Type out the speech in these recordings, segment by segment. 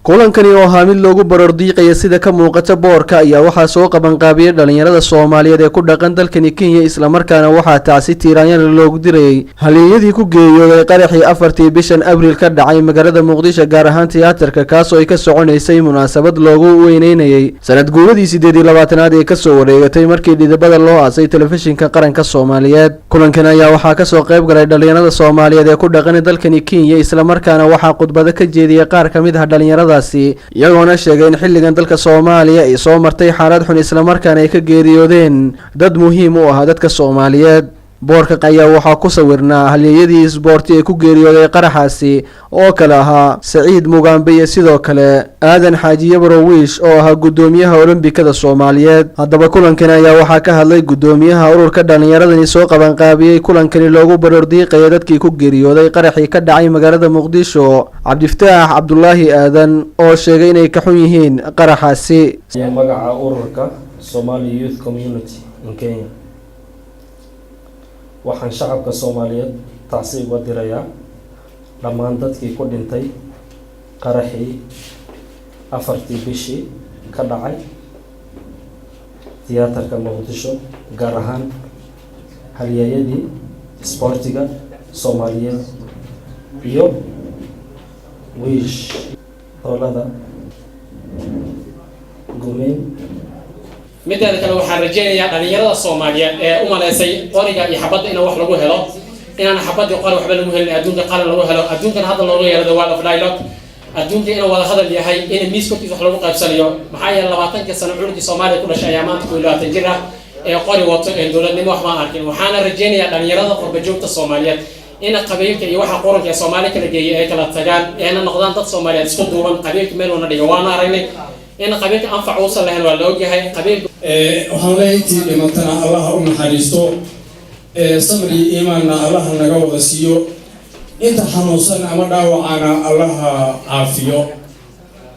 kulankani oo ahaa mid loogu barordiiqay sida ka muuqata boorka ayaa waxaa soo qaban qaabiyay dhalinyarada Soomaaliyeed ee ku dhaqan dalkani Kenya isla markaana waxaa taasi tiiraanyada loogu diray haliyadii ku geeriyooday qaraxii 4 bishan Abriil ka dhacay magaalada Muqdisho gaar ahaan tiyaatarka kaas oo ay ka soconaysay munaasabad loogu weyneynayay sanad guuradii 28aad ee ka soo wareegatay markii dhidibada loo aasay telefishinka qaranka Soomaaliyeed. kulankan ayaa waxaa ka soo qayb galay dhalinyarada Soomaaliyeed ee ku dhaqan dalkani Kenya isla markaana waxaa khudbado ka jeediyay qaar kamid ah dhalinyarada iyagoona sheegay in xilligan dalka Soomaaliya ay soo martay xaalad xun isla markaana ay ka geeriyoodeen dad muhiim u ah dadka Soomaaliyeed. boorka ayaa waxaa ku sawirnaa halyeeyadii isboorti ee ku geeriyooday qaraxaasi oo kala ahaa Saciid Mugambe iyo sidoo kale Aadan Xaaji Yabrowish oo ahaa gudoomiyaha Olombikada Soomaaliyeed. haddaba kulankan ayaa waxaa ka hadlay gudoomiyaha ururka dhalinyaradani soo qaban qaabiyay kulankani loogu barordiiqay dadkii ku geeriyooday qaraxii ka dhacay magaalada Muqdisho Cabdifataax Cabdullaahi Aadan oo sheegay inay ka xun yihiin qaraxaasi. magaca ururka Somali Youth Community in Kenya waxaan shacabka Soomaaliyeed taasi uga dirayaa dhammaan dadkii ku dhintay qaraxii 4 bishii ka dhacay tiyaatarka Muqdisho gaar ahaan halyeeyadii isboortiga Soomaaliyeed iyo wiish dowladda gumeen midda kale waxaan rajaynayaa dhalinyarada Soomaaliyeed ee u maleysay qoriga iyo xabadda in wax lagu helo inaan xabadda qori waxba lagu helin adduunka qaran lagu helo adduunkan hadda looga yeelado wall of dialogue adduunka inuu wada hadal yahay in miiskoodkiisa wax lagu qaybsanayo maxaa yeelay 20 sano cunugii Soomaaliya ku dhashay ayaa maanta 20 jir ah ee qori wato ee dowladnimo wax ma arkin waxaana rajaynayaa dhalinyarada qurba joogta Soomaaliyeed in qabiilka iyo waxa qoranka Soomaaliya kala geeyay ay kala tagaan ee noqdaan dad Soomaaliyeed isku duuban qabiilka meel wana dhigo waana aragnay in qabiilka anfac uu salahan waa loo yahay qabiilka waxaan leeyahay dhimatana Allah u naxariisto samri iimaanna Allah naga wada siiyo inta xanuunsan ama dhaawacana Allah caafiyo.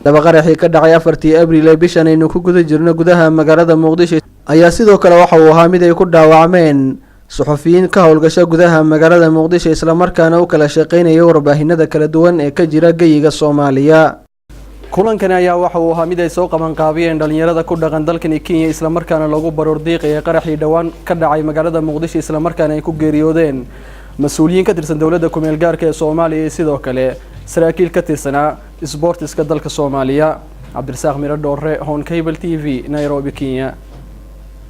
daba qaraxii ka dhacay 4 Abriil ee bishan aynu ku guda jirno gudaha magaalada Muqdisho ayaa sidoo kale waxa uu ahaa mid ay ku dhaawacmeen suxufiyiin ka howlgasha gudaha magaalada Muqdisho isla markaana u kala shaqeynaya warbaahinada kala duwan ee ka jira geyiga Soomaaliya. kulankan ayaa waxa uu ahaa mid ay soo qaban qaabiyeen dhalinyarada ku dhaqan dalkani Kenya isla markaana lagu barordiiqay qaraxii dhawaan ka dhacay magaalada Muqdisho isla markaana ay ku geeriyoodeen mas'uuliyiin ka tirsan dawladda ku meel gaarka ee Soomaaliya sidoo kale saraakiil ka tirsanaa isboortiska dalka Soomaaliya. Cabdirasaaq Miro Dhoore, Hon Cable TV, Nairobi, Kenya.